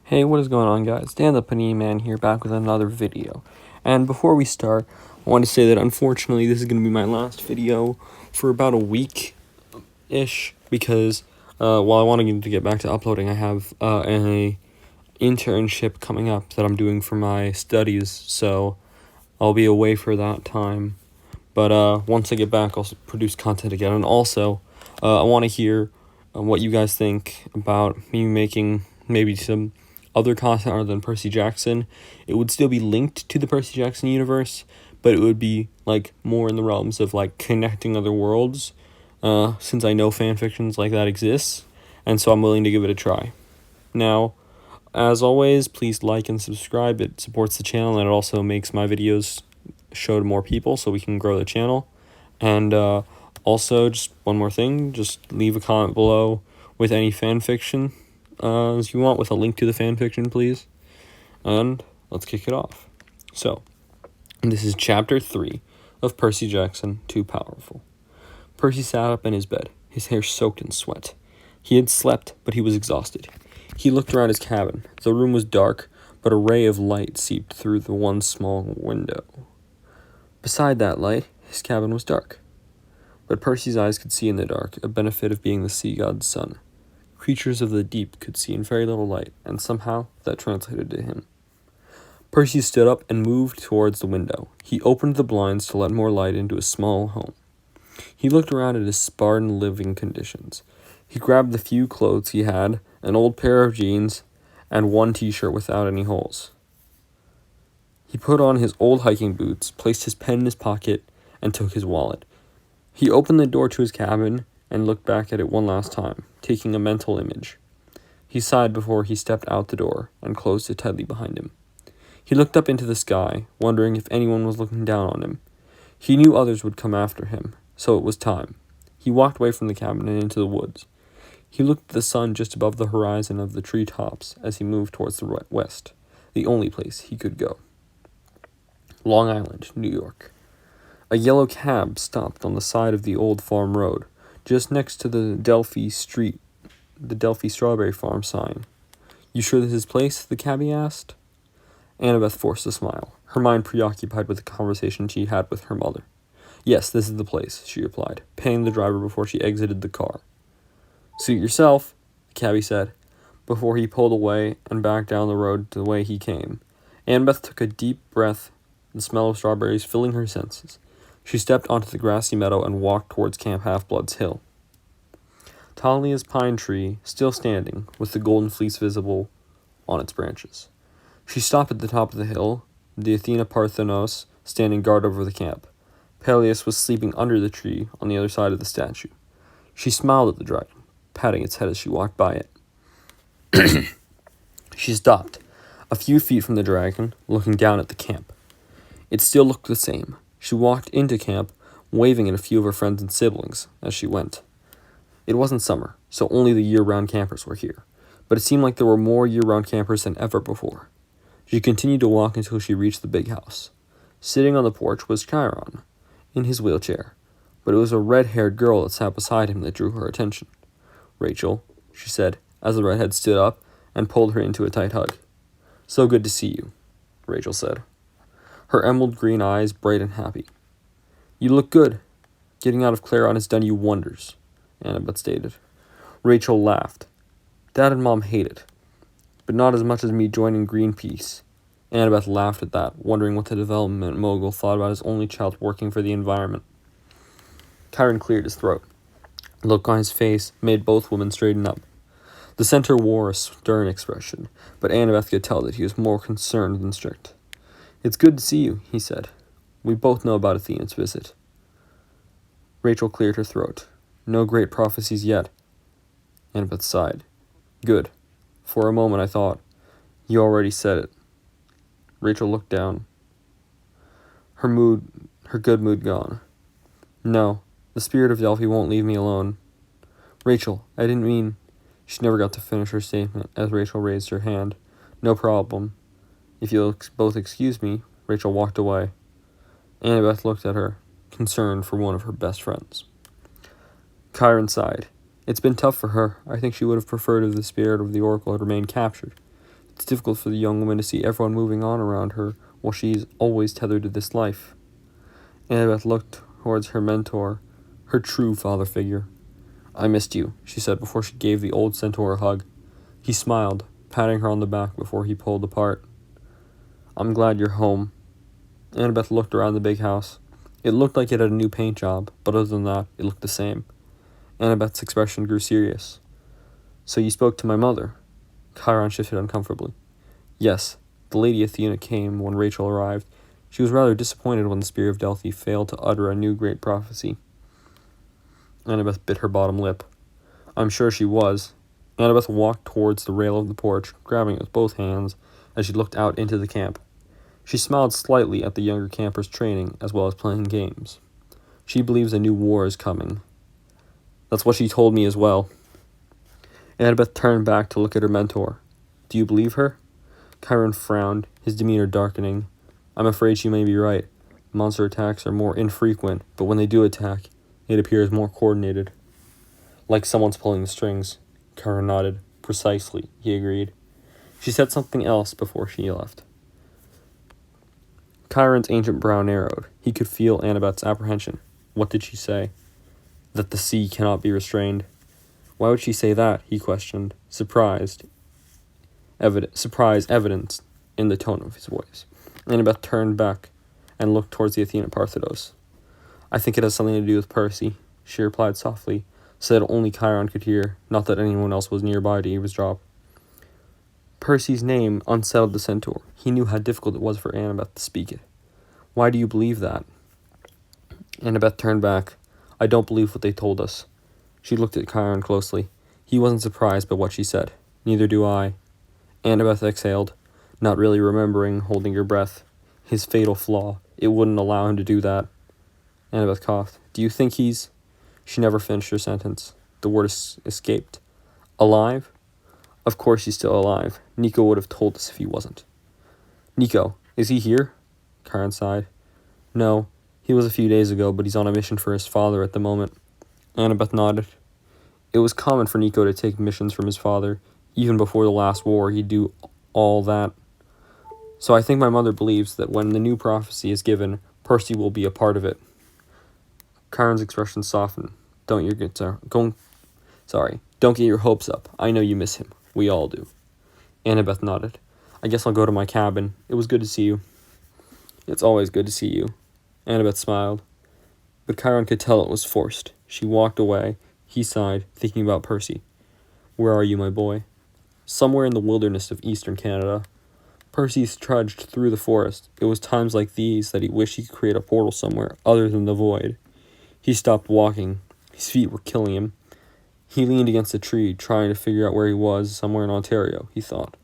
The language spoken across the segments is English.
Hey, what is going on, guys? Dan the Panini Man here, back with another video. And before we start, I want to say that unfortunately this is going to be my last video for about a week-ish, because while I want to get back to uploading, I have an internship coming up that I'm doing for my studies, so I'll be away for that time. But once I get back, I'll produce content again. And also, I want to hear what you guys think about me making maybe some other content other than Percy Jackson. It would still be linked to the Percy Jackson universe, but it would be like more in the realms of like connecting other worlds, since I know fan fictions like that exists, and so I'm willing to give it a try. Now, as always, please like and subscribe. It supports the channel, and it also makes my videos show to more people so we can grow the channel. And also, just one more thing, just leave a comment below with any fan fiction as you want, with a link to the fan fiction, please. And let's kick it off. So, this is chapter 3 of Percy Jackson Too Powerful. Percy sat up in his bed, his hair soaked in sweat. He had slept, but he was exhausted. He looked around his cabin. The room was dark, but a ray of light seeped through the one small window. Beside that light, his cabin was dark. But Percy's eyes could see in the dark, a benefit of being the sea god's son. Creatures of the deep could see in very little light, and somehow that translated to him. Percy stood up and moved towards the window. He opened the blinds to let more light into his small home. He looked around at his Spartan living conditions. He grabbed the few clothes he had, an old pair of jeans, and one t-shirt without any holes. He put on his old hiking boots, placed his pen in his pocket, and took his wallet. He opened the door to his cabin and looked back at it one last time, taking a mental image. He sighed before he stepped out the door and closed it tightly behind him. He looked up into the sky, wondering if anyone was looking down on him. He knew others would come after him, so it was time. He walked away from the cabin and into the woods. He looked at the sun just above the horizon of the treetops as he moved towards the west, the only place he could go. Long Island, New York. A yellow cab stopped on the side of the old farm road, just next to the Delphi Strawberry Farm sign. "You sure this is his place?" the cabbie asked. Annabeth forced a smile, her mind preoccupied with the conversation she had with her mother. "Yes, this is the place," she replied, paying the driver before she exited the car. "Suit yourself," the cabbie said, before he pulled away and back down the road the way he came. Annabeth took a deep breath, the smell of strawberries filling her senses. She stepped onto the grassy meadow and walked towards Camp Half-Blood's hill. Talia's pine tree, still standing, with the golden fleece visible on its branches. She stopped at the top of the hill, the Athena Parthenos standing guard over the camp. Peleus was sleeping under the tree on the other side of the statue. She smiled at the dragon, patting its head as she walked by it. She stopped, a few feet from the dragon, looking down at the camp. It still looked the same. She walked into camp, waving at a few of her friends and siblings as she went. It wasn't summer, so only the year-round campers were here, but it seemed like there were more year-round campers than ever before. She continued to walk until she reached the big house. Sitting on the porch was Chiron, in his wheelchair, but it was a red-haired girl that sat beside him that drew her attention. "Rachel," she said, as the redhead stood up and pulled her into a tight hug. "So good to see you," Rachel said, her emerald green eyes bright and happy. "You look good. Getting out of Clarion has done you wonders," Annabeth stated. Rachel laughed. "Dad and Mom hate it, but not as much as me joining Greenpeace." Annabeth laughed at that, wondering what the development mogul thought about his only child working for the environment. Chiron cleared his throat. The look on his face made both women straighten up. The centaur wore a stern expression, but Annabeth could tell that he was more concerned than strict. "It's good to see you," he said. "We both know about Athena's visit." Rachel cleared her throat. "No great prophecies yet." Annabeth sighed. "Good. For a moment I thought, you already said it." Rachel looked down. Her good mood gone. "No, the spirit of Delphi won't leave me alone." "Rachel, I didn't mean..." She never got to finish her statement as Rachel raised her hand. "No problem. If you'll both excuse me," Rachel walked away. Annabeth looked at her, concerned for one of her best friends. Chiron sighed. It's been tough for her. I think she would have preferred if the spirit of the Oracle had remained captured. It's difficult for the young woman to see everyone moving on around her while she's always tethered to this life. Annabeth looked towards her mentor, her true father figure. I missed you, she said before she gave the old centaur a hug. He smiled, patting her on the back before he pulled apart. I'm glad you're home. Annabeth looked around the big house. It looked like it had a new paint job, but other than that, it looked the same. Annabeth's expression grew serious. So you spoke to my mother? Chiron shifted uncomfortably. Yes, the Lady Athena came when Rachel arrived. She was rather disappointed when the Spear of Delphi failed to utter a new great prophecy. Annabeth bit her bottom lip. I'm sure she was. Annabeth walked towards the rail of the porch, grabbing it with both hands as she looked out into the camp. She smiled slightly at the younger campers training as well as playing games. She believes a new war is coming. That's what she told me as well. Annabeth turned back to look at her mentor. Do you believe her? Chiron frowned, his demeanor darkening. I'm afraid she may be right. Monster attacks are more infrequent, but when they do attack, it appears more coordinated. Like someone's pulling the strings. Chiron nodded. Precisely, he agreed. She said something else before she left. Chiron's ancient brow narrowed. He could feel Annabeth's apprehension. What did she say? That the sea cannot be restrained. Why would she say that? He questioned, surprise evidenced in the tone of his voice. Annabeth turned back and looked towards the Athena Parthidos. I think it has something to do with Percy, she replied softly, so that only Chiron could hear, not that anyone else was nearby to eavesdrop. Percy's name unsettled the centaur. He knew how difficult it was for Annabeth to speak it. Why do you believe that? Annabeth turned back. I don't believe what they told us. She looked at Chiron closely. He wasn't surprised by what she said. Neither do I. Annabeth exhaled, not really remembering, holding her breath. His fatal flaw. It wouldn't allow him to do that. Annabeth coughed. Do you think he's... She never finished her sentence. The word escaped. Alive? Of course he's still alive. Nico would have told us if he wasn't. Nico, is he here? Chiron sighed. No, he was a few days ago, but he's on a mission for his father at the moment. Annabeth nodded. It was common for Nico to take missions from his father. Even before the last war, he'd do all that. So I think my mother believes that when the new prophecy is given, Percy will be a part of it. Chiron's expression softened. Don't get your hopes up. I know you miss him. We all do. Annabeth nodded. I guess I'll go to my cabin. It was good to see you. It's always good to see you. Annabeth smiled. But Chiron could tell it was forced. She walked away. He sighed, thinking about Percy. Where are you, my boy? Somewhere in the wilderness of eastern Canada. Percy trudged through the forest. It was times like these that he wished he could create a portal somewhere other than the void. He stopped walking. His feet were killing him. He leaned against a tree, trying to figure out where he was, somewhere in Ontario, he thought.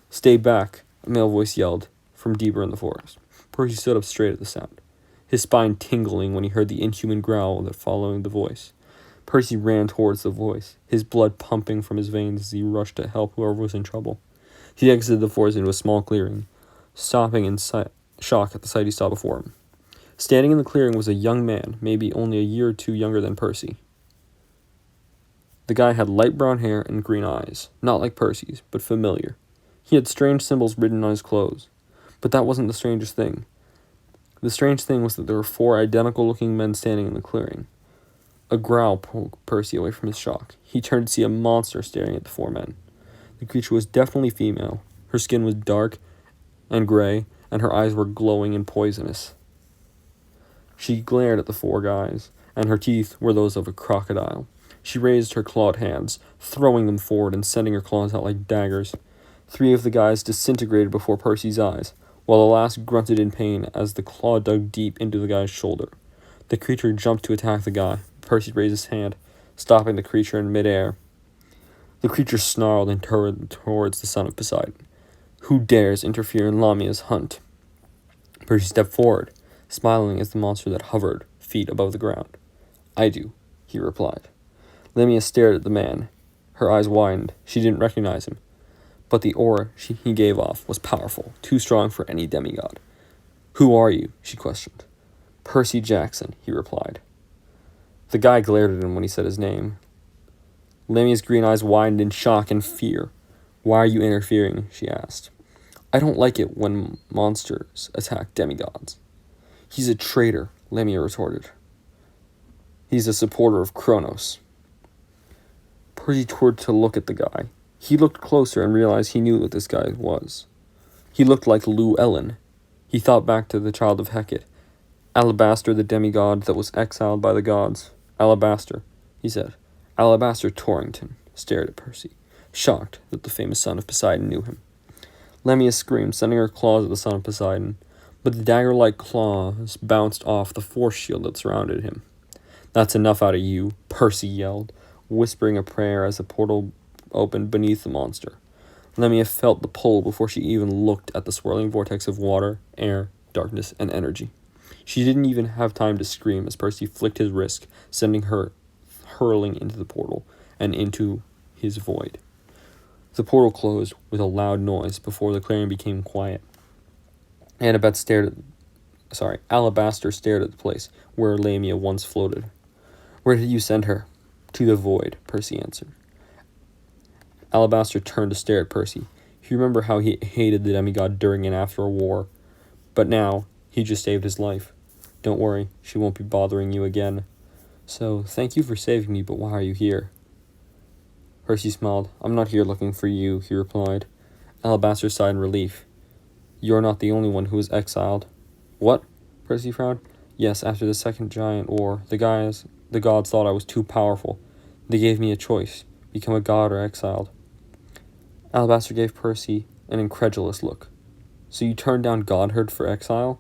Stay back, a male voice yelled, from deeper in the forest. Percy stood up straight at the sound, his spine tingling when he heard the inhuman growl that followed the voice. Percy ran towards the voice, his blood pumping from his veins as he rushed to help whoever was in trouble. He exited the forest into a small clearing, stopping in shock at the sight he saw before him. Standing in the clearing was a young man, maybe only a year or two younger than Percy. The guy had light brown hair and green eyes, not like Percy's, but familiar. He had strange symbols written on his clothes. But that wasn't the strangest thing. The strange thing was that there were 4 identical-looking men standing in the clearing. A growl pulled Percy away from his shock. He turned to see a monster staring at the 4 men. The creature was definitely female. Her skin was dark and gray, and her eyes were glowing and poisonous. She glared at the 4 guys, and her teeth were those of a crocodile. She raised her clawed hands, throwing them forward and sending her claws out like daggers. 3 of the guys disintegrated before Percy's eyes, while the last grunted in pain as the claw dug deep into the guy's shoulder. The creature jumped to attack the guy. Percy raised his hand, stopping the creature in midair. The creature snarled and turned towards the son of Poseidon. Who dares interfere in Lamia's hunt? Percy stepped forward, smiling as the monster that hovered, feet above the ground. I do, he replied. Lamia stared at the man. Her eyes widened. She didn't recognize him. But the aura he gave off was powerful, too strong for any demigod. Who are you? She questioned. Percy Jackson, he replied. The guy glared at him when he said his name. Lamia's green eyes widened in shock and fear. "Why are you interfering?" she asked. "I don't like it when monsters attack demigods." "He's a traitor," Lamia retorted. "He's a supporter of Kronos." Percy turned to look at the guy. He looked closer and realized he knew what this guy was. He looked like Llewellyn. He thought back to the child of Hecate, Alabaster, the demigod that was exiled by the gods. "Alabaster," he said. Alabaster Torrington stared at Percy, shocked that the famous son of Poseidon knew him. Lamia screamed, sending her claws at the son of Poseidon, but the dagger-like claws bounced off the force shield that surrounded him. "That's enough out of you," Percy yelled, whispering a prayer as the portal opened beneath the monster. Lamia felt the pull before she even looked at the swirling vortex of water, air, darkness, and energy. She didn't even have time to scream as Percy flicked his wrist, sending her hurling into the portal and into his void. The portal closed with a loud noise before the clearing became quiet. Alabaster stared at the place where Lamia once floated. "Where did you send her?" "To the void," Percy answered. Alabaster turned to stare at Percy. He remembered how he hated the demigod during and after a war, but now he just saved his life. "Don't worry, she won't be bothering you again." "So, thank you for saving me, but why are you here?" Percy smiled. "I'm not here looking for you," he replied. Alabaster sighed in relief. "You're not the only one who was exiled." "What?" Percy frowned. "Yes, after the Second Giant War, the gods thought I was too powerful. They gave me a choice, become a god or exiled." Alabaster gave Percy an incredulous look. "So you turned down godhood for exile?"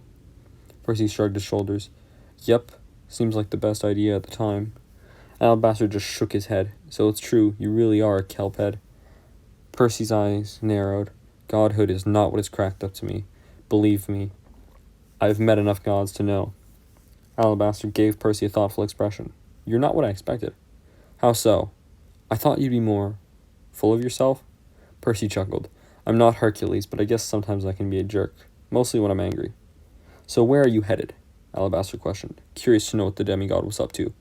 Percy shrugged his shoulders. "Yep, seems like the best idea at the time." Alabaster just shook his head. "So it's true, you really are a kelphead." Percy's eyes narrowed. "Godhood is not what is cracked up to me. Believe me, I've met enough gods to know." Alabaster gave Percy a thoughtful expression. "You're not what I expected." "How so?" "I thought you'd be more full of yourself." Percy chuckled. "I'm not Hercules, but I guess sometimes I can be a jerk. Mostly when I'm angry." "So where are you headed?" Alabaster questioned, curious to know what the demigod was up to.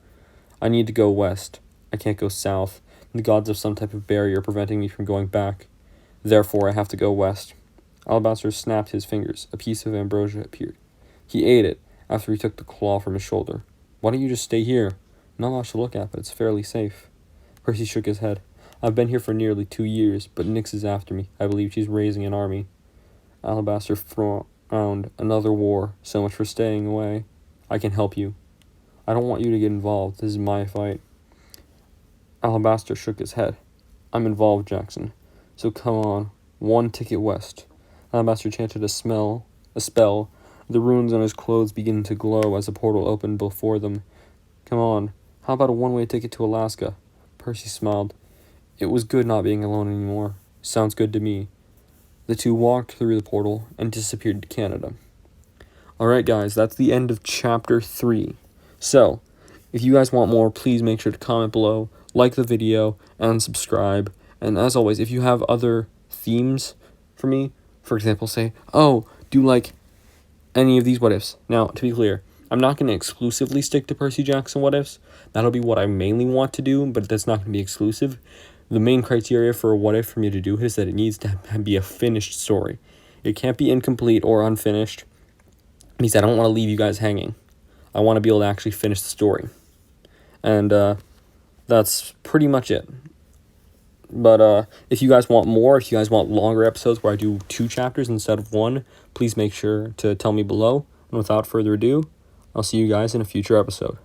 "I need to go west. I can't go south. The gods have some type of barrier preventing me from going back. Therefore, I have to go west." Alabaster snapped his fingers. A piece of ambrosia appeared. He ate it after he took the claw from his shoulder. "Why don't you just stay here? Not much to look at, but it's fairly safe." Percy shook his head. "I've been here for nearly 2 years, but Nyx is after me. I believe she's raising an army." Alabaster frowned. "Another war. So much for staying away. I can help you." "I don't want you to get involved. This is my fight." Alabaster shook his head. "I'm involved, Jackson. So come on. 1 ticket west." Alabaster chanted a spell. The runes on his clothes began to glow as the portal opened before them. "Come on. How about a 1-way ticket to Alaska?" Percy smiled. It was good not being alone anymore. "Sounds good to me." The two walked through the portal and disappeared to Canada. Alright guys, that's the end of chapter 3. So, if you guys want more, please make sure to comment below, like the video, and subscribe. And as always, if you have other themes for me, for example, say, "Oh, do you like any of these what-ifs?" Now, to be clear, I'm not going to exclusively stick to Percy Jackson what-ifs. That'll be what I mainly want to do, but that's not going to be exclusive. The main criteria for a what-if for me to do is that it needs to be a finished story. It can't be incomplete or unfinished, because I don't want to leave you guys hanging. I want to be able to actually finish the story. And that's pretty much it. But if you guys want more, if you guys want longer episodes where I do 2 chapters instead of 1, please make sure to tell me below. And without further ado, I'll see you guys in a future episode.